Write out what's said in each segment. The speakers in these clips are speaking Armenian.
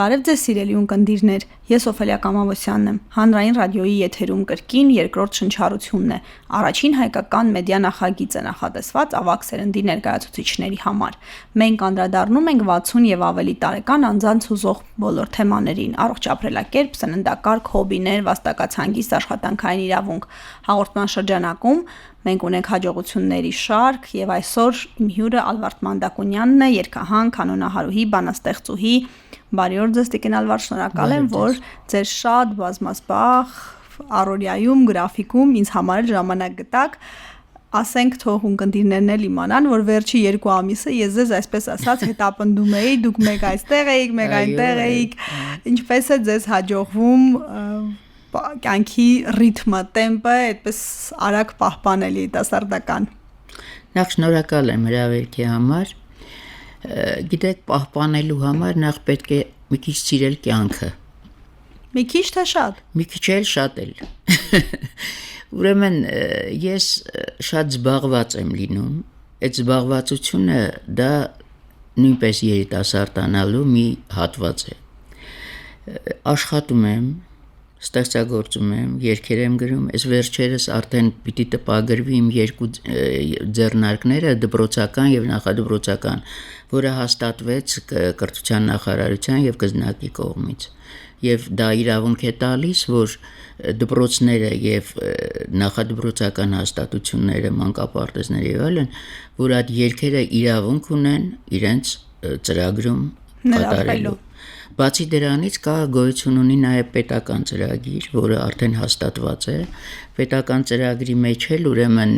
Բարև ձեզ սիրելի ունկնդիրներ, ես Օֆելիա Կամավոսյանն եմ, հանրային ռադիոյի եթերում կրկին երկրորդ շնչառությունն է, առաջին հայկական մեդիա նախագիծը նախատեսված ավագ սերնդի ներկայացուցիչների համար։ Մենք անդրադառնում ենք 60 եւ ավելի տարեկան անձանց հուզող բոլոր թեմաներին՝ առողջ ապրելակերպ, սննդակարգ, հոբիներ, վաստակացհանգիստ, աշխատանքային իրավունք։ Հաղորդման շրջանակում մենք ունենք հաջողությունների շարք եւ այսօր իմ հյուրը Ալվարդ Մանդակունյանն է, երգահան, կանոնահարուհի, բանաստեղծուհի։ Բարի օր ձեզ Տիկին Ալվարդ, շնորհակալ եմ, որ ձեր շատ բազմազբաղ առօրյայում, գրաֆիկում ինձ համար ժամանակ գտաք։ Ասենք թող ունկնդիրներն էլ իմանան, որ վերջի 2 ամիսը ես ձեզ այսպես ասած հետապնդում էի, դուք մեկ այստեղ էիք, մեկ այնտեղ էիք, ինչպես է ձեզ հաջողվում կյանքի ռիթմը, տեմպը այդպես արագ պահպանել երիտասարդական։ Նախ շնորհակալ եմ հրավերքի համար։ Գիտեք, պահպանելու համար նախ պետք է մի քիչ սիրել կյանքը։ Մի քիչ թե շատ։ Մի քիչ էլ շատ էլ։ Ուրեմն ես շատ զբաղված եմ լինում։ Այդ զբաղվածությունը դա նույնպես երիտասարդանալու մի հատված է։ Աշխատում եմ, ստեղծագործում եմ, երգեր եմ գրում, այս վերջերս արդեն պիտի տպագրվի իմ 2 ձեռնարկները, դպրոցական եւ նախադպրոցական, որը հաստատվեց կրթության նախարարության եւ գզնակի կողմից։ Եվ դա իրավունք է տալիս, որ դպրոցները եւ նախադպրոցական հաստատությունները, մանկապարտեզները եւ այլն, որ այդ երգերը իրավունք ունեն իրենց ծրագրում կատարելու։ Բացի դրանից կա գոյություն ունի նաև պետական ծրագիր, որը արդեն հաստատված է։ Պետական ծրագրի մեջ էլ ուրեմն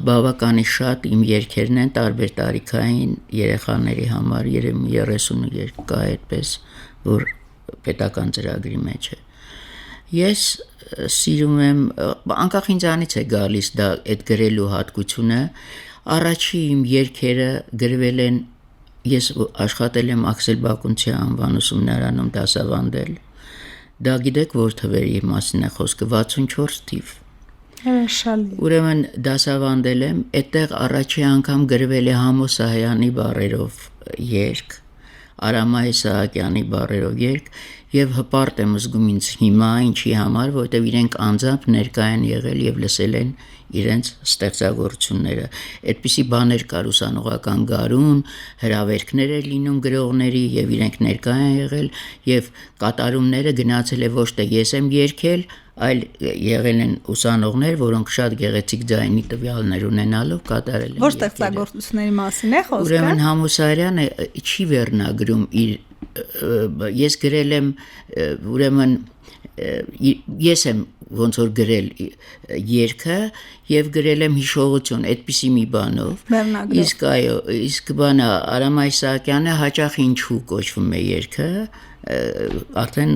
բավականին շատ իմ երգերն են տարբեր տարիքային երեխաների համար, երևի 30 երգ կա այդպես, որ պետական ծրագրի մեջ է։ Ես սիրում եմ, անկախ ինձանից է գալիս դա այդ գրելու հատկությունը, առաջի իմ երգերը գրվել են Ես աշխատել եմ Աքսել Բակունցի անվան ուսումնարանում դասավանդել։ Դա գիտեք որ թվերի մասին է խոսքը 64 թիվ։ Հրաշալի։ Ուրեմն դասավանդել եմ, այդտեղ առաջի անգամ գրվել է Համո Սահյանի բառերով երգ, Արամայ Սահակյանի բառերով երգ եւ հպարտ եմ զգում ինձ հիմա ինչի համար, որտեղ իրենք անձամբ ներկա են եղել եւ լսել են իրենց ստեղծագործությունները։ Այդպիսի բաներ կար ուսանողական գարուն, հրավերքներ էր լինում գրողների եւ իրենք ներկա են եղել եւ կատարումները գնացել է ոչ թե ես եմ երգել, այլ եղել են ուսանողներ, որոնք շատ գեղեցիկ ձայնի տվյալներ ունենալով կատարել են։ Որ ստեղծագործությունների մասին է խոսքը։ Ուրեմն Համո Սահյանը չի վերնագրում իր ես գրել եմ ուրեմն ես եմ ոնց որ գրել երգը եւ գրել եմ հիշողություն այդպիսի մի բանով իսկ բանը Արամայ Սահակյանը հաճախ ինչու կոչվում է երգը արդեն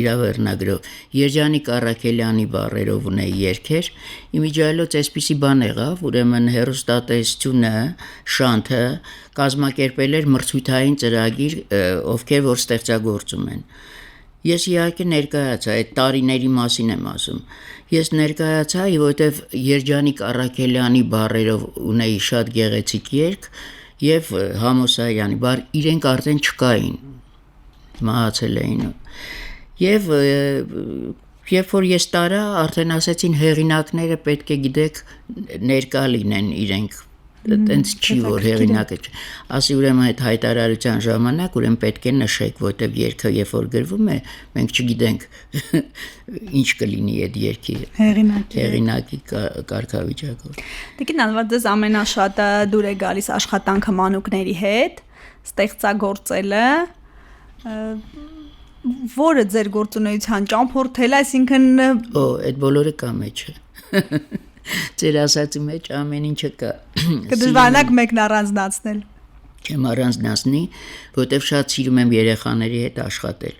իր վերնագրով Երջանիկ Առաքելյանի բառերով ունեի երգեր իմիջիայլոց այսպիսի բան եղավ ուրեմն հերոստատեսությունը շանթը կազմակերպել էր մրցույթային ծրագիր ովքեր որ ստեղծագործում են Ես իհարկե ներկայացա, այդ տարիների մասին եմ ասում։ Ես ներկայացա, որովհետև Երջանիկ Առաքելյանի բառերով ունեի շատ գեղեցիկ երգ եւ Համո Սահյանի բառ իրենք արդեն չկային։ Մահացել էին։ Եվ երբ որ ես տարա, արդեն ասեցին հեղինակները պետք է գիտեք ներկա լինեն իրենք Տենց չի որ հեղինակը ասի ուրեմն այդ հայտարարության ժամանակ ուրեմն պետք է նշեք որտեվ երգը երբ որ գրվում է մենք չգիտենք ինչ կլինի այդ երգի հեղինակի կարգավիճակով Տիկին Ալվարդ ձեզ ամենաշատը դուր է գալիս աշխատանքը մանուկների հետ ստեղծագործելը որը ձեր գործունեության ճամփորդել այսինքն այդ բոլորը կա մեջը Ձեր ասացի մեջ ամեն ինչը կա։ Կդժվարանաք մեկն առանձնացնել։ Չեմ առանձնացնի, որտեվ շատ սիրում եմ երեխաների հետ աշխատել։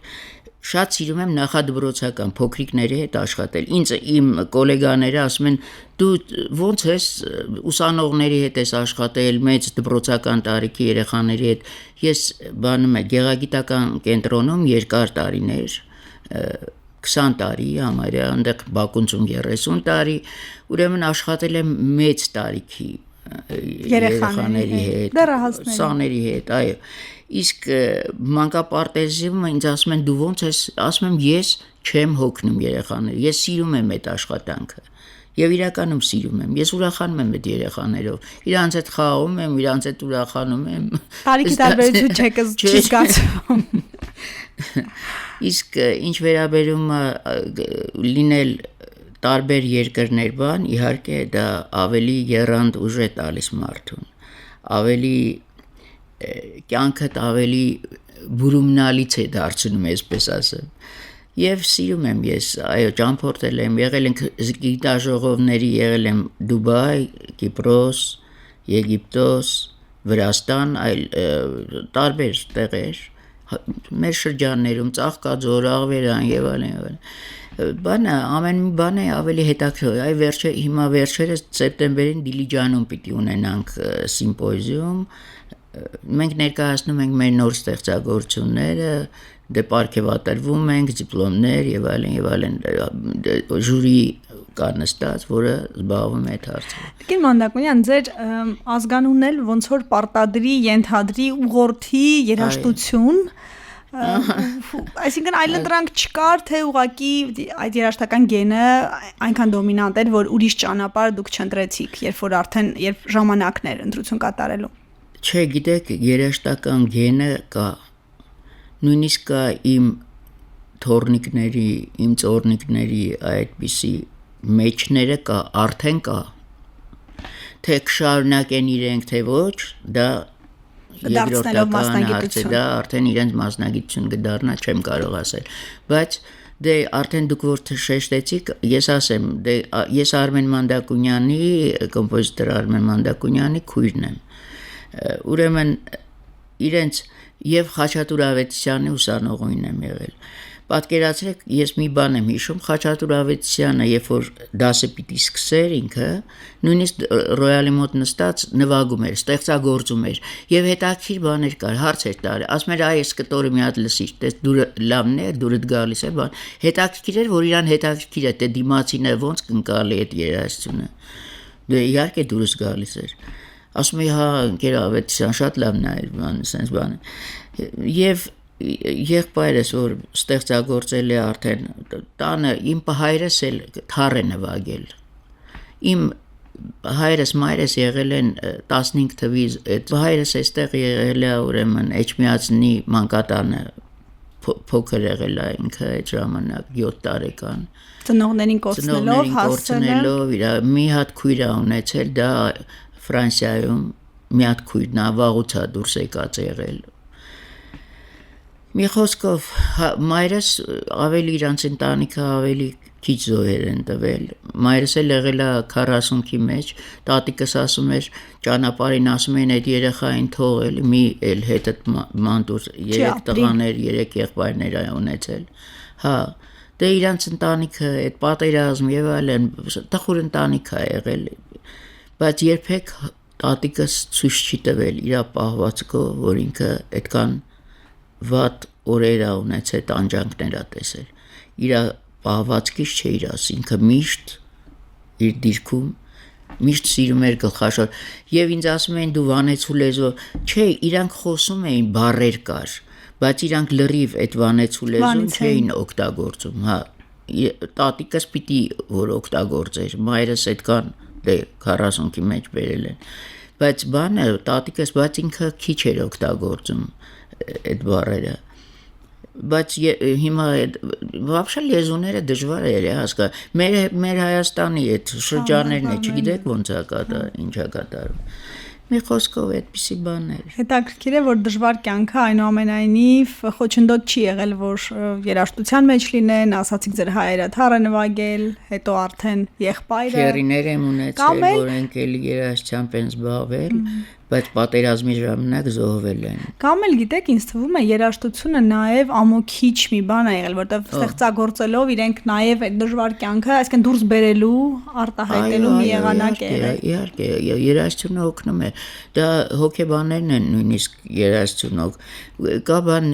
Շատ սիրում եմ նախադպրոցական փոքրիկների հետ աշխատել։ Ինձ իմ գոլեգաները ասում են՝ դու ո՞նց ես ուսանողների հետ ես աշխատել, մեծ դպրոցական տարիքի երեխաների հետ։ Ես բանում եմ գեղագիտական կենտրոնում երկար տարիներ 20 տարի, համարյա այնտեղ Բակունցում 30 տարի, ուրեմն աշխատել եմ մեծ տարիքի երեխաների հետ, սաների հետ, այո։ Իսկ մանկապարտեզում ինձ ասում են դու ոնց ես, ասում եմ ես չեմ հոգնում երեխաները, ես սիրում եմ այդ աշխատանքը եւ իրականում սիրում եմ, ես ուրախանում եմ այդ երեխաներով, իրանց հետ խաղում եմ, իրանց հետ ուրախանում եմ, տարիքի տարբերություն չի զգացվում։ Իսկ ինչ վերաբերում լինել տարբեր երկրներ բան, իհարկե դա ավելի եռանդ ուժ է տալիս մարդուն, ավելի կյանքդ ավելի բուրումնալից է դարձնում, այսպես ասեմ։ Եվ սիրում եմ ես, այո, ճամփորդել եմ, եղել ենք գիտաժողովների, եղել եմ Դուբայ, Կիպրոս, Եգիպտոս, Վրաստան, այլ տարբեր տեղեր, մեր շրջաններում Ծաղկաձոր, Աղվերան եւ այլն։ Բանը ամեն մի բան է ավելի հետաքրքիր։ Այ հիմա վերջերս սեպտեմբերին Դիլիջանում պիտի ունենանք սիմպոզիում։ Մենք ներկայացնում ենք մեր նոր ստեղծագործությունները, դե պարգևատրվում ենք, դիպլոմներ եւ այլն, ժյուրի կա նստած, որը զբաղվում է այդ հարցերով։ Տիկին Մանդակունյան, ձեր ազգանունն էլ ոնց որ պարտադրի, ենթադրի, ուղղորդի երաժշտություն, այսինքն այլընտրանք չկար, թե ուղղակի այդ երաժշտական գենը այնքան դոմինանտ էր, որ ուրիշ ճանապարհ դուք չընտրեցիք, երբ ժամանակն էր ընտրություն կատարելու։ Չէ, գիտեք, երաժշտական գենը կա, նույնիսկ կա իմ թորնիկների, իմ ծորնիկների այդպիսի մեջները կա, արդեն կա, թե կշարունակեն իրենք, թե ոչ, դա երկրորդական հարց է, դա արդեն իրենց մասնագիտություն կդառնա, չեմ կարող ասել, բայց դե արդեն դուք որ շեշտեցիք, ես ասեմ, դե ես Արմեն Մանդակունյանի, կոմպոզիտոր Արմեն Մանդակունյանի քույրն եմ, ուրեմն իրենց եւ Խաչատուր Ավետիսյանի ուսանողույն եմ եղել։ Պատկերացրեք, ես մի բան եմ հիշում, Խաչատուր Ավետիսյանը, երբ որ դասը պիտի սկսեր ինքը, նույնիսկ ռոյալի մոտ նստած նվագում էր, ստեղծագործում էր եւ հետաքրքիր բաներ կար, հարցեր տար, ասում էր այս կտորը մի հատ լսիր, տես դուրը լավն է, դուրդ գալիս է, բան։ Հետաքրքիր էր, որ իրան հետաքրքիր է, դե դիմացին է ոնց կընկալի այդ երաժշտությունը։ Դե իհարկե դուրս գալիս էր։ Ասում էի, հա, ընկեր Ավետիսյան, շատ լավն է այդ բանը, sense բանը։ Եվ եղբայրս որ ստեղծագործել է արդեն տանը, իմ հայրս էլ թառ է նվագել։ Իմ հայրս մայրս եղել են 15 թվի, այդ հայրս այստեղ եղել է ուրեմն Էջմիածնի մանկատանը փոքր եղել է ինքը այդ ժամանակ 7 տարեկան։ Ծնողներին կորցնելով իր մի հատ քույր ունեցել, դա Ֆրանսիայում մի հատ քույրն վաղուց է դուրս եկած եղել։ Մի խոսքով մայրս ավելի իրանց ընտանիքը ավելի քիչ զոհեր են տվել։ Մայրս էլ եղել է 40-ի մեջ, տատիկս ասում էր ճանապարհին ասում են այդ երեխային թողել, մի էլ հետդ մանտուր 3 տղաներ, 3 եղբայրներ ունեցել։ Հա, դե իրանց ընտանիքը այդ պատերազմ եւ այլն տխուր ընտանիք է եղել, բայց երբեք տատիկս ցույց չի տվել իր պահվածքով, որ ինքը այդքան վատ օրեր ունեցել, տանջանքներ տեսել։ Իր պահվածքից չէ իր ասին, ինքը միշտ իր դիրքում միշտ սիրում էր գլխաշոր եւ ինձ ասում էին դու վանեցու լեզու, չէ, իրանք խոսում էին բառեր կար, բայց իրանք լրիվ այդ վանեցու լեզուն չէին օգտագործում, հա։ Տատիկս պիտի որ օգտագործեր, մայրս այդքան դե 40-ի մեջ բերել են։ Բայց բանը տատիկս բայց ինքը քիչ էր օգտագործում այդ բառերը։ Բայց հիմա вообще լեզուները դժվար է հասկանալ։ Մեր Հայաստանի այդ շրջաններն է, չգիտեք ոնց է կատարում, ինչ է կատարում։ Մի խոսքով այդպիսի բաներ։ Հետաքրքիր է, որ դժվար կյանքը այնուամենայնիվ խոչընդոտ չի եղել, որ երաժշտության մեջ լինեն, ասացիք ձեր հայերը թառը նվագել, հետո արդեն եղբայրը։ Քերիներ եմ ունեցել, որոնք էլի երաժշտությամբ են զբաղվել, բայց պատերազմի ժամանակ զոհվել են։ Կամ էլ գիտեք, ինձ թվում է երաժշտությունը նաև ամոքիչ մի բան է եղել, որտեղ ստեղծագործելով իրենք նաև այդ դժվար կյանքը, այսինքն դուրս բերելու, արտահայտելու մի եղանակ է եղել։ Իհարկե, երաժշտությունը օգնում է։ Դա հոգեբաններն են նույնիսկ երաժշտությունով։ Կա բան,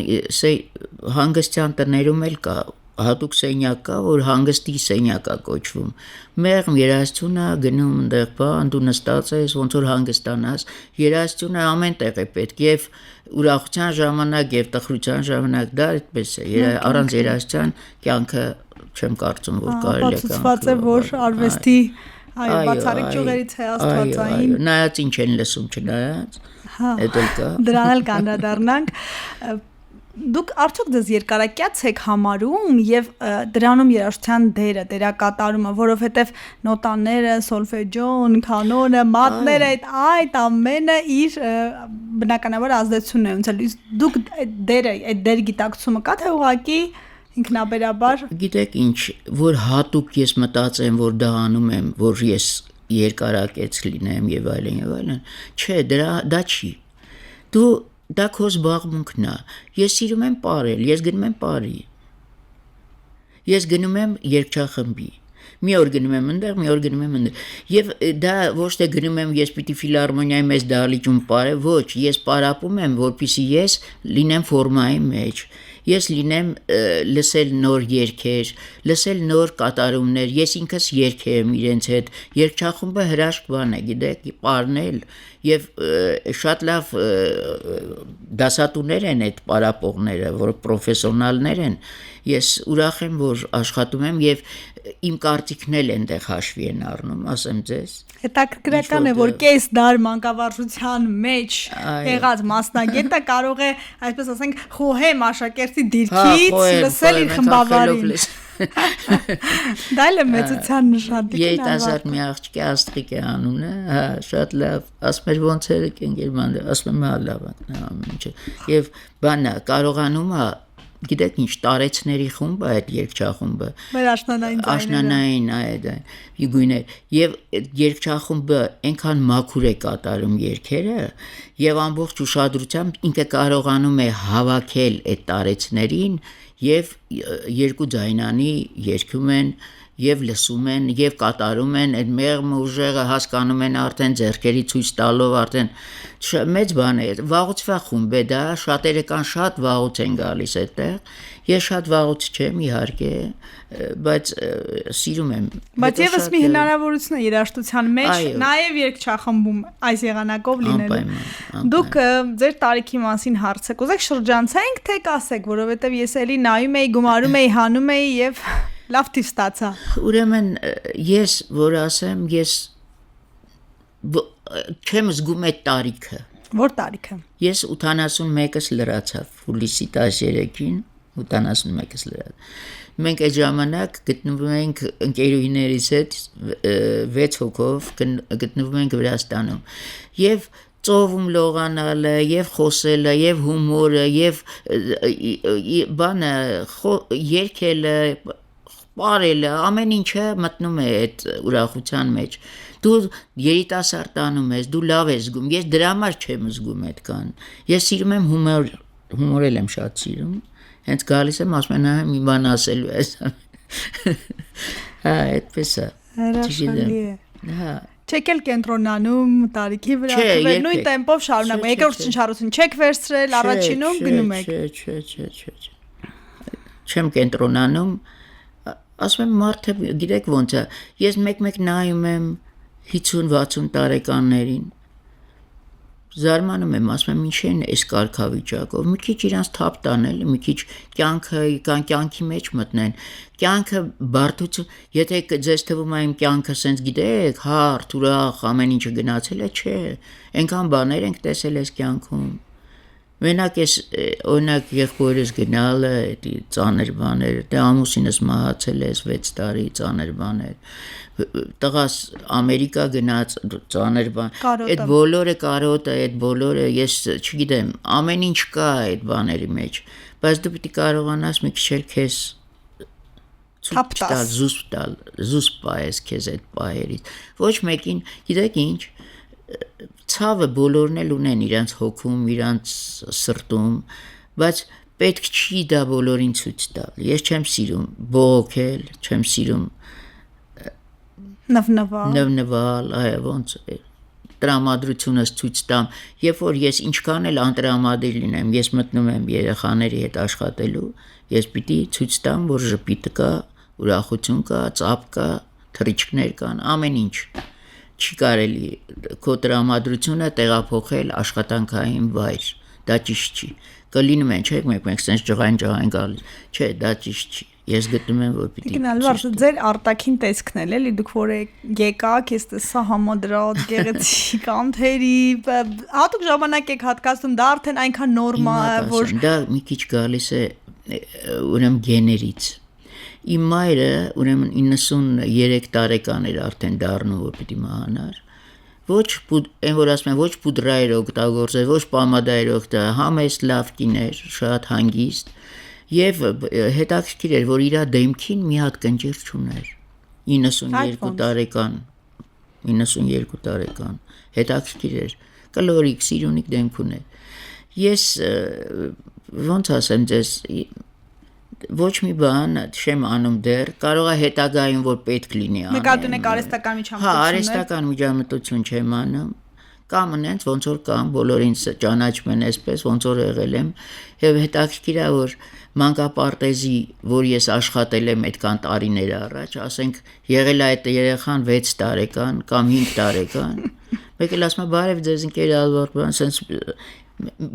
հանգստյան տներում էլ կա հատուկ սենյակ կա, որ հանգստի սենյակ է կոչվում։ Մեղմ երաժշտությունը գնում այնտեղ բան, դու նստած ես, ոնց որ հանգստանաս, երաժշտությունը ամեն տեղ է պետք եւ ուրախության ժամանակ եւ տխրության ժամանակ դա այդպես է։ Առանց երաժշտության կյանքը չեմ կարծում, որ կարելի է ապացուցված է, որ արվեստի բացառիկ ճյուղերից է աստվածային։ Նայած ինչ են լսում, չնայած։ Էդ էլ կա։ Դրան էլ կանդրադառնանք։ Դուք արդյոք դες երկարակյաց եք համարում եւ դրանում երաժշտության դերը, դերակատարումը, որովհետեւ նոտաները, սոլֆեջոն, կանոնը, մատները, այդ ամենը իր բնականաբար ազդեցությունն է ունեցել։ Դուք այդ դեր գիտակցումը կա թե ուղղակի ինքնաբերաբար։ Գիտեք ինչ, որ հատուկ ես մտածեմ, որ դա անում եմ, որ ես երկարակեց լինեմ եւ այլն, չէ, դա չի։ Դա քո զբաղմունքն է։ Ես սիրում եմ պարել, ես գնում եմ պարի։ Ես գնում եմ երգչախմբի։ Մի օր գնում եմ այնտեղ, մի օր գնում եմ այնտեղ։ Եվ դա ոչ թե գնում եմ ես պիտի ֆիլհարմոնիայի մեծ դահլիճում պարեմ, ոչ, ես պարապում եմ, որպեսզի ես լինեմ ֆորմայի մեջ։ Ես լինեմ լսել նոր երգեր, լսել նոր կատարումներ, ես ինքս երգեմ իրենց հետ, երգչախումբը հրաշք բան է, գիտեք, պարնել եւ շատ լավ դասատուներ են այդ պարապողները, որ պրոֆեսիոնալներ են, ես ուրախ եմ, որ աշխատում եմ եւ իմ կարծիքն էլ այնտեղ հաշվի են առնում, ասեմ ձեզ։ Հետաքրքրական է, որ կես դար մանկավարժության մեջ եղած մասնագետը կարող է, այսպես ասենք, խոհեմ աշակերտի դիրքից լսել իր խմբավարին։ Դա էլ է մեծության նշան։ Երիտասարդ մի աղջիկ է, Աստղիկ է անունը, հա, շատ լավ, ասում էր ոնց է ընկերման, ասում եմ հա լավ է, ամեն ինչ։ Եվ բանը կարողանում է գիտեք ինչ տարեցների խումբը այդ երգչախումբը մեր աշնանային այդ գույներ եւ երգչախումբը այնքան մաքուր է կատարում երգերը եւ ամբողջ ուշադրությամբ ինքը կարողանում է հավաքել այդ տարեցներին եւ երկու ձայնանի երգում են եւ լսում են եւ կատարում են այդ մեղմ ուժերը հասկանում են արդեն ձեռքերի ցույց տալով արդեն մեծ բան է վաղուց խումբ է դա շատերը կան շատ վաղուց են գալիս այդտեղ ես շատ վաղուց չեմ իհարկե բայց սիրում եմ բայց եւս մի հնարավորություն է երաժշտության մեջ նաեւ երգչախմբում այս եղանակով լինելու դուք ձեր տարիքի մասին հարցեք ուզեք շրջանցենք թե կասեք որովհետեւ ես էլի նայում էի գումարում էի հանում էի եւ լավ տիպ ստացա ուրեմն ես որ ասեմ ես չեմ զգում այդ տարիքը որ տարիքը ես 81-ից լրացավ հուլիսի 13-ին 81-ից լրացավ մենք այդ ժամանակ գտնվում ենք ընկերուհիներիս հետ 6 հոգով գտնվում ենք Վրաստանում եւ ծովում լողանալը եւ խոսելը եւ հումորը եւ բանը երգելը Պարելը ամեն ինչը մտնում է այդ ուրախության մեջ դու երիտասարդանում ես դու լավ ես զգում ես դրա համար չեմ զգում այդքան ես սիրում եմ հումորել եմ շատ սիրում հենց գալիս եմ ասում եմ մի բան ասելու ես հա այդպես է հրաշալի է հա չեք էլ կենտրոնանում տարիքի վրա նույն տեմպով շարունակում երկրորդ շնչառություն չեք վերցրել առաջինում գնում եք չէ չեմ կենտրոնանում ասում եմ մարդը գիտեք ոնց է ես մեկ նայում եմ 50-60 տարեկաններին զարմանում եմ ասում եմ ինչ են այս կարգավիճակով մի քիչ իրանց թափ տանել մի քիչ կյանքի մեջ մտնեն կյանքը բարդություն եթե ձեզ թվում է իմ կյանքը սենց գիտեք հարթ ուրախ ամեն ինչը գնացել է չէ այնքան բաներ ենք տեսել այս կյանքում Մենակ ես օրինակ եղբորս գնալը էդի ծանր բաներ դե ամուսինս մահացել է 6 տարի ծանր բաներ տղաս Ամերիկա գնաց ծանր բան այդ բոլորը կարոտը այդ բոլորը ես չգիտեմ ամեն ինչ կա այդ բաների մեջ բայց դու պիտի կարողանաս մի քիչ էլ քեզ զուսպ պայես քեզ այդ պայերից ոչ մեկին գիտեք ինչ ցավը բոլորն էլ ունեն իրանց հոգում, իրանց սրտում, բայց պետք չի դա բոլորին ցույց տալ։ Ես չեմ սիրում բողոքել, չեմ սիրում նվնվալ, այո, ոնց տրամադրությունս ցույց տամ, երբ որ ես ինչքան էլ անտրամադիր լինեմ, ես մտնում եմ երեխաների հետ աշխատելու, ես պիտի ցույց տամ, որ ժպիտը կա, ուրախություն կա, ծափ կա, թռիչքներ կան, ամեն ինչ։ Չի կարելի քո տրամադրությունը տեղափոխել աշխատանքային վայր, դա ճիշտ չի։ Կլինում են, չէ՞, մեկ sense ջղային գալիս։ Չէ, դա ճիշտ չի։ Ես գտնում եմ, որ պիտի։ Գնալվարը ձեր արտաքին տեսքն է, էլի դուք որ եկաք, ես տեսա համադրած գեղեցիկ անթերի, հատուկ ժամանակ եք հատկացնում, դա արդեն այնքան նորմա է, որ դա մի քիչ գալիս է ուրեմն գեներից։ Իմ մայրը ուրեմն 93 տարեկան էր արդեն դառնում, որ պիտի մահանար։ Այն որ ասում են ոչ պուդրա էր օգտագործել, ոչ պամադա էր օգտագործել, համեստ լավ կին էր, շատ հանգիստ եւ հետաքրքիր էր, որ իր դեմքին մի հատ կնճիռ չուներ 92 տարեկան հետաքրքիր էր, կլորիկ, սիրունիկ դեմք ուներ։ Ես ոնց ասեմ ձեզ ոչ մի բան չեմ անում դեռ, կարող է հետագայում որ պետք լինի անեմ։ Նկատի ունեք արհեստական միջամտություն։ Հա, արհեստական միջամտություն չեմ անում։ Կամ նենց ոնց որ կամ բոլորին ճանաչում են այսպես, ոնց որ եղել եմ, եւ հետաքրքիր է որ մանկապարտեզի, որ ես աշխատել եմ այդքան տարիներ առաջ, ասենք եղել է այդ երեխան 6 տարեկան կամ 5 տարեկան, մեկ էլ ասում է բարև ձեզ ընկեր Ալբերտ, բան, սենց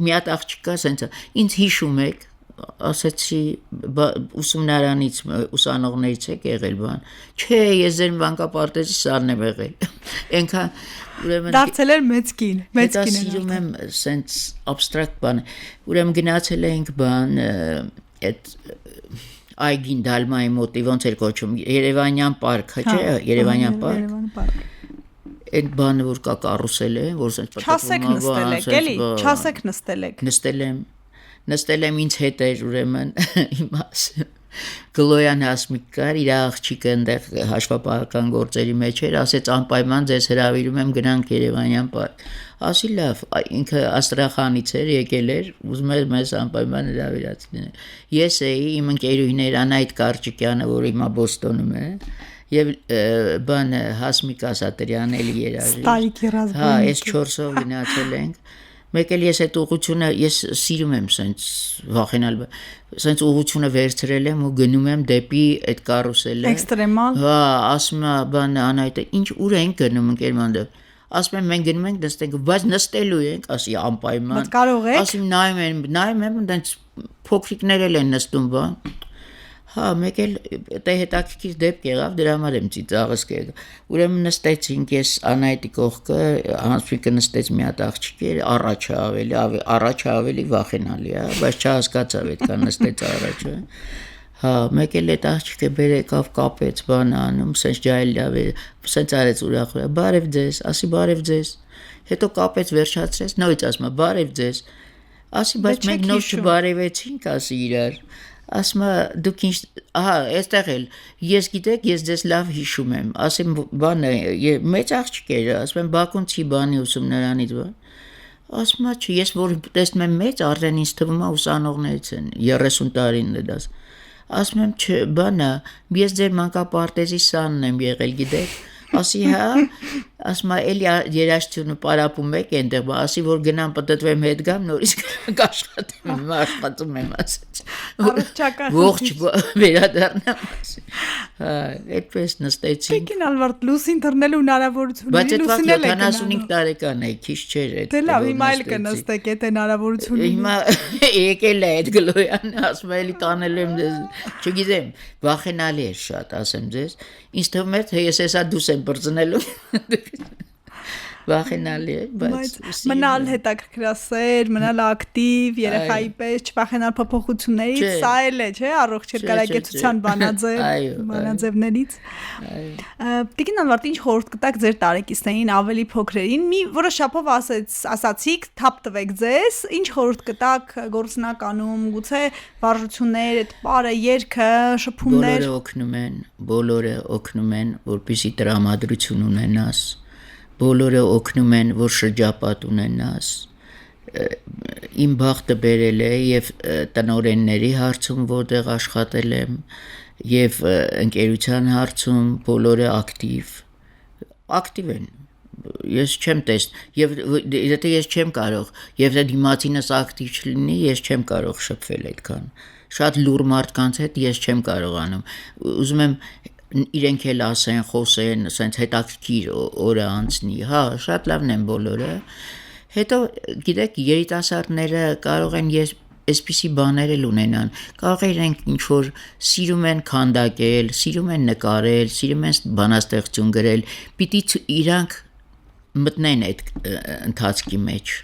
մի հատ աղջիկա սենց ինձ հիշում եք, ասեցի ուսումնարանից ուսանողներից եք եղել բան, չէ, ես ձեր մանկապարտեզի սարն եմ եղել, այնքան ուրեմն դարձել էր մեծ կին սիրում եմ սենց abstract բան, ուրեմն գնացել էինք բան այդ այգին Դալմայի մոտի ոնց էր կոչում Երևանյան պարկ, չէ, Երևանյան պարկ։ Այդ բանը որ կա կարուսել է, որ սենց չասեք նստել եք, էլի, չասեք նստել եք։ Նստել եմ ինձ հետ էր ուրեմն իմ Գլոյան Հասմիկ կար, իր աղջիկը այնտեղ հաշվապահական գործերի մեջ էր, ասեց անպայման ձեզ հրավիրում եմ գնանք Երևանյան պարկ։ Ասի լավ, ինքը Աստրախանից էր, եկել էր, ուզում էր մեզ անպայման հրավիրացնել։ Ես էի, իմ ընկերուհիներ Անահիտ Կարճիկյանը, որ հիմա Բոստոնում է, եւ բան Հասմիկ Ասատրյան էլի երաժիշտ։ Ստալիկի ռազմը։ Հա, այս 4-ով գնացել ենք։ Մեկ էլ ես այդ ուղղությունը ես սիրում եմ սենց վախենալ, սենց ուղղությունը վերցրել եմ ու գնում եմ դեպի այդ կարուսելը։ Էքստրեմալ։ Հա, ասում է բան Անահիտը, ինչ ուր ենք գնում ընկերմանը։ Ասում եմ մենք գնում ենք նստենք, բայց նստելու ենք, ասի անպայման։ Բայց կարող եք։ Ասում նայում եմ, այնց փոքրիկներ էլ են նստում, բան։ Հա, մեկ էլ դա հետաքրքիր դեպք եղավ, դրա համար եմ ծիծաղս կերել։ Ուրեմն նստեցինք, ես Անահիտի կողքը, Հանսվիկը նստեց մի հատ աղջիկեր, առաջը ավելի վախենալի է, բայց չհասկացավ այդքան նստեց առաջը։ Հա, մեկ էլ այդ աղջիկը բերեկավ կապեց բան անում, սենց ջայլավ, սենց արեց ուրախ, բարև ձեզ, ասի բարև ձեզ։ Հետո կապեց վերջացրեց, նույնց ասում է բարև ձեզ։ Ասի բայց մենք նոր չբարևեցինք, ասի իրար։ Ասում է դուք ինչ, ահա, այստեղ էլ ես գիտեք, ես ձեզ լավ հիշում եմ, ասեմ բանը, մեծ աղջիկ էր, ասում եմ Բաքունցի բանի ուսումնարանից բան։ Ասում է չէ, ես որ տեսնում եմ մեծ, արդեն ինձ թվում է ուսանողներից են, 30 տարին է դաս։ Ասում եմ չէ, բանը, ես ձեր մանկապարտեզի սանն եմ եղել, գիտեք։ Ասի հա, ասում է էլի երաժշտությունը պարապում եք այնտեղ, ասի որ գնամ պատտվեմ հետ գամ, նորից կաշխատեմ, աշխատում եմ, ասեց։ Ողջ վերադառնամ, ասի։ Հա, այդպես նստեցինք։ Տիկին Ալբերտ լուսին դռնելու հնարավորություն բայց այդ 75 տարեկան է, քիչ չէր այդ։ Դե լավ, հիմա էլ կնստեք, եթե հնարավորություն ունի։ Հիմա եկել է այդ Գլոյանը, ասում է էլի տանելու եմ ձեզ, չգիտեմ, վախենալի էր շատ, ասեմ ձեզ։ Ինձ թվում է թե ես հեսա դուս եմ բրծնելու։ Վախենալի է, բայց մնալ հետաքրքրասեր, մնալ ակտիվ, երեխայի պես, չվախենալ փոփոխություններից, սա էլ է, չէ՞, առողջ երկարակեցության բանաձևներից։ Տիկին Ալբերտ, ինչ խորհուրդ կտաք ձեր տարեկիցներին, ավելի փոքրերին, մի որոշ չափով ասացիք, թափ տվեք ձեզ, ինչ խորհուրդ կտաք գործնականում, գուցե վարժություններ, այդ պարը, երգը, շփումներ։ Բոլորը օգնում են, որպեսզի տրամադրություն ունենաս։ Բոլորը օգնում են, որ շրջապատ ունենաս, իմ բախտը բերել է և տնօրենների հարցում, որտեղ աշխատել եմ, և ընկերության հարցում բոլորը ակտիվ են, ես չեմ տեսն եւ եթե ես չեմ կարող եւ դա դիմացինս ակտիվ չլինի ես չեմ կարող շփվել այդքան շատ լուր մարդկանց հետ ես չեմ կարողանում ուզում եմ իրենք էլ ասեն խոսեն ասենց հետաքրքիր օրը անցնի հա շատ լավն են բոլորը հետո գիտեք երիտասարդները կարող են այսպիսի բաներ էլ ունենան կարող է իրենք ինչ որ սիրում են քանդակել սիրում են նկարել սիրում են բանաստեղծություն գրել պիտի իրանք մտնեն այդ ընթացքի մեջ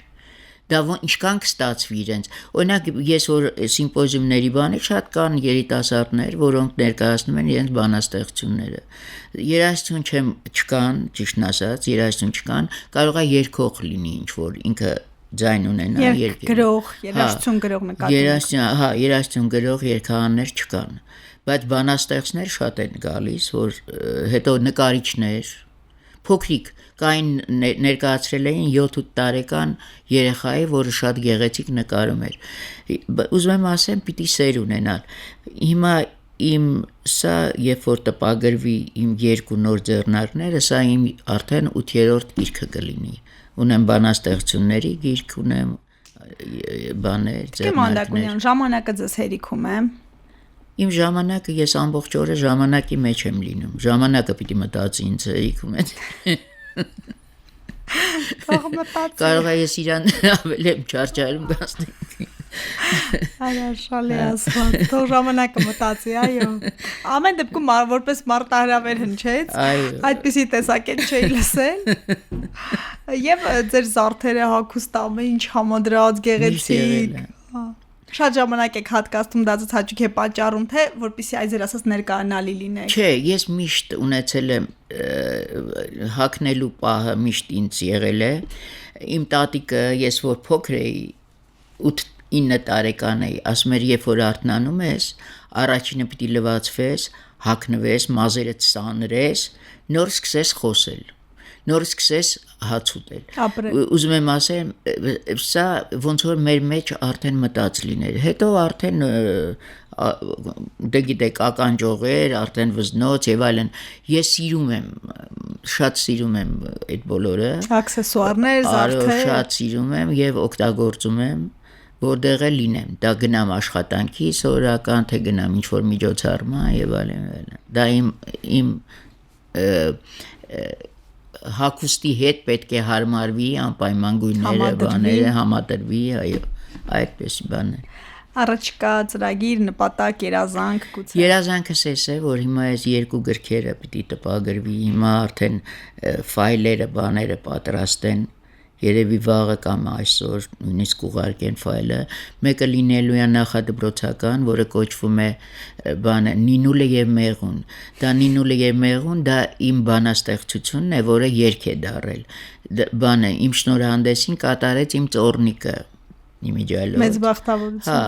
դա ինչքան կստացվի իրենց օրինակ ես որ սիմպոզիումների բանը շատ կան երիտասարդներ որոնք ներկայացնում են իրենց բանաստեղծությունները երաժշտություն չկան ճիշտն ասած երաժշտություն չկան կարող է երգող լինի ինչ որ ինքը ձայն ունենա գրող երաժշտություն գրող նկատի հա երաժշտություն գրող երգահաններ չկան բայց բանաստեղծներ շատ են գալիս որ հետո նկարիչներ փոքրիկ կային ներկայացրել էին 7-8 տարեկան երեխայի որը շատ գեղեցիկ նկարում էր ուզում եմ ասեմ պիտի սեր ունենալ հիմա իմ սա երբ որ տպագրվի իմ երկու նոր ձեռնարկները սա իմ արդեն 8-րդ գիրքը կլինի ունեմ բանաստեղծությունների գիրք ունեմ բաներ ձեռնարկներ ժամանակը ձեզ հերիքում է իմ ժամանակը ես ամբողջ օրը ժամանակի մեջ եմ լինում ժամանակը պիտի մտածի ինձ հերիքում է կարող է ես իրան ավել եմ չարչարում գաստիկ Այաշալի ասված թող ժամանակը մտածի այո ամեն դեպքում որպես մարտահրավեր հնչեց այդպիսի տեսակետ չէի լսել եւ ձեր զարդերը հագուստ ամեն ինչ համադրած գեղեցիկ շատ ժամանակ եք հատկացնում դա ձեզ հաճույք է պատճառում թե որպեսզի այս ձեր ասած ներկայանալի լինեք չէ ես միշտ ունեցել եմ հագնելու պահը միշտ ինձ եղել է իմ տատիկը ես որ փոքր էի 8-9 տարեկան էի ասում էր երբ որ արթնանում ես առաջինը պիտի լվացվես հագնվես մազերը ծանրես նոր սկսես խոսել նոր սկսես հաց ուտել ուզում եմ ասեմ սա ոնց որ մեր մեջ արդեն մտած լիներ հետո արդեն դե գիտեք ականջողեր արդեն վզնոց եւ այլն ես սիրում եմ շատ սիրում եմ այդ բոլորը աքսեսուարներ զարդեր շատ սիրում եմ եւ օգտագործում եմ որտեղ էլ լինեմ դա գնամ աշխատանքի սովորական թե գնամ ինչ որ միջոցառման եւ այլն դա իմ հագուստի հետ պետք է հարմարվի անպայման գույները բաները համադրվի այո այդպես բաներ առաջկա ծրագիր նպատակ երազանք գուցե երազանքս է որ հիմա այս երկու գրքերը պիտի տպագրվի հիմա արդեն ֆայլերը բաները պատրաստ են երևի վաղը կամ այսօր նույնիսկ ուղարկեն ֆայլը մեկը լինելու է նախադպրոցական որը կոչվում է բանը Նինուլը եւ Մեղուն դա Նինուլը եւ Մեղուն դա իմ բանաստեղծությունն է որը երգ է դարել բանը իմ շնորհանդեսին կատարեց իմ ծորնիկը իմիջալոց մեծ բախտավորություն հա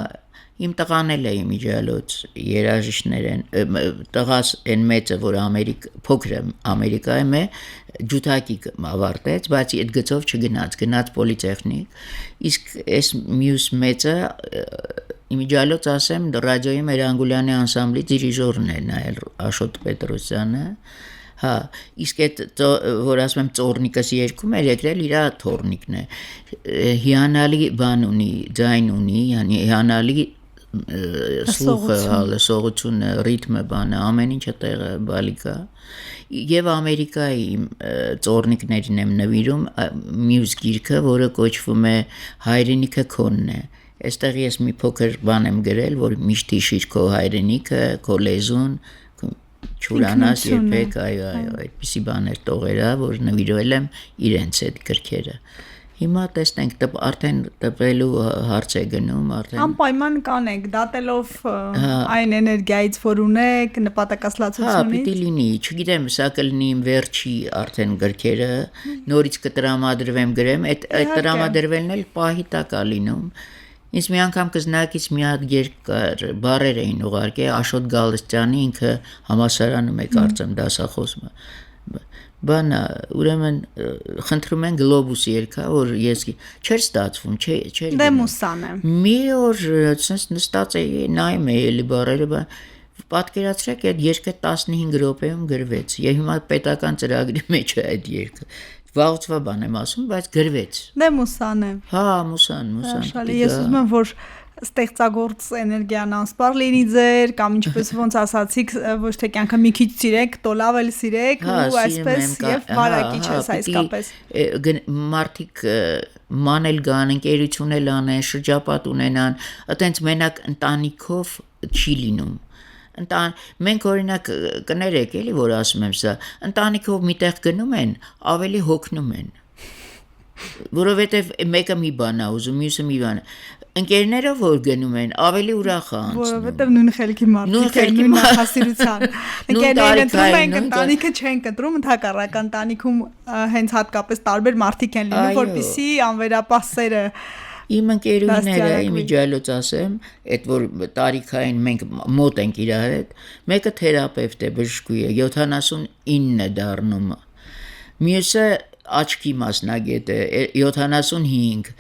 իմ տղան էլ է իմիջալոց երաժիշտներ են տղաս այն մեծը որ փոքրը Ամերիկայում է ջութակի ավարտեց բայց այդ գծով չգնաց պոլիտեխնիկ իսկ այս մյուս մեծը իմիջալոց ասեմ ռադիոյի Մերանգուլյանի անսամբլի դիրիժորն է նայել Աշոտ Պետրոսյանը հա իսկ այդ որ ասում եմ ծորնիկս երգում է եկրել իր թորնիկն է հիանալի բան ունի ձայն ունի հիանալի սլուխը լսողությունը ռիթմը բանը ամեն ինչը տեղը բալիկա եւ Ամերիկայի ծորնիկներին եմ նվիրում մյուս գիրքը որը կոչվում է հայրենիքը քոնն է այստեղ ես մի փոքր բան եմ գրել որ միշտ հիշիր քո հայրենիքը քո լեզուն չուրանաս երբեք այո այդպիսի բաներ տողերա որ նվիրել եմ իրենց այդ գրքերը Հիմա տեսնենք արդեն տպելու հարց է գնում արդեն անպայման կանեք դատելով այն էներգիայից որ ունեք նպատակասլացությունից Հա պիտի լինի չգիտեմ սա կլինի իմ վերջի արդեն գրքերը նորից կտրամադրվեմ գրեմ այդ տրամադրվելն էլ պահի տակ է լինում Ինձ մի անգամ կզնակից մի հատ երկար բառեր էին ուղարկել Աշոտ Գալստյանի ինքը համասարանում է կարծեմ դասախոսը Բանա ուրեմն խնդրում են գլոբուս երկա որ ես չէր ստացվում չէր դեմուսան է մի օր sense նստած էի նայում էի էլի բառերը պատկերացրեք այդ երկը 15 րոպեում գրվեց եւ հիմա պետական ծրագրի մեջ է այդ երկը վաղուց բան եմ ասում, բայց գրվեց։ Դե մուսան է։ Հա, մուսան։ Ես ուզում եմ, որ ստեղծագործ էներգիան անսպար լինի ձեր, կամ ինչպես ոնց ասացիք, ոչ թե կյանքը մի քիչ սիրեք, տո լավ էլ սիրեք, ու այսպես եւ վարակիչ ես այսկապես։ Մարդիկ մանել գան, ընկերություն էլ անեն, շրջապատ ունենան, այտենց մենակ ընտանիքով չի լինում։ Մենք օրինակ կներեք էլի, որ ասում եմ սա, ընտանիքով միտեղ գնում են, ավելի հոգնում են։ Որովհետև մեկը մի բան է ուզում, մյուսը մի բան։ Ընկերներով որ գնում են, ավելի ուրախ է անցնում։ Որովհետև նույն խելքի մարդիկ են, նույն նախասիրության։ Ընկերներն ընտրում են, ընտանիքը չեն ընտրում, ընդհակառակ ընտանիքում հենց հատկապես տարբեր մարդիկ են լինում, որպեսզի անվերապահ սերը Իմ ընկերուհիները, իմիջիայլոց ասեմ, այդ որ տարիքային մենք մոտ ենք իր հետ, մեկը թերապևտ է, բժշկուհի է, 79 է դառնում։ Մյուսը աչքի մասնագետ է, 75,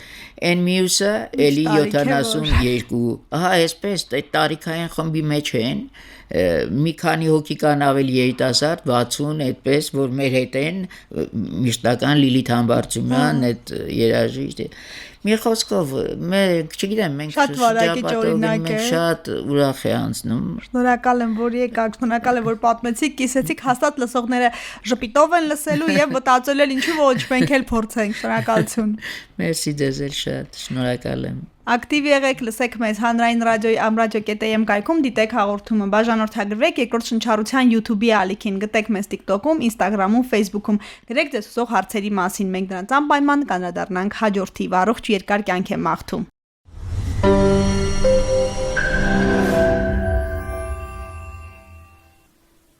այն մյուսը էլի 72, ահա այսպես տարիքային խմբի մեջ են, մի քանի հոգի կան ավելի երիտասարդ 60 այդպես որ մեր հետ են միշտական Լիլիթ Համբարձումյան այդ երաժիշտ մի խոսքով մենք չգիտեմ մենք շատ վարակիչ օրինակ է շատ ուրախ է անցնում շնորհակալ եմ որ եկաք շնորհակալ եմ որ պատմեցիք կիսեցիք հաստատ լսողները ժպիտով են լսելու եւ մտածել են ինչու ոչ մենք էլ փորձենք շնորհակալություն Մերսի ձեզ էլ շատ շնորհակալ եմ Ակտիվ եղեք, լսեք մեզ հանրային ռադիոյի amradio.am կայքում դիտեք հաղորդումը, բաժանորդագրվեք երկրորդ շնչառության YouTube-ի ալիքին, գտեք մեզ TikTok-ում, Instagram-ում, Facebook-ում, գրեք ձեզ ուզող հարցերի մասին, մենք դրանց անպայման կանդրադառնանք հաջորդի, առողջ երկար կյանք եմ մաղթում։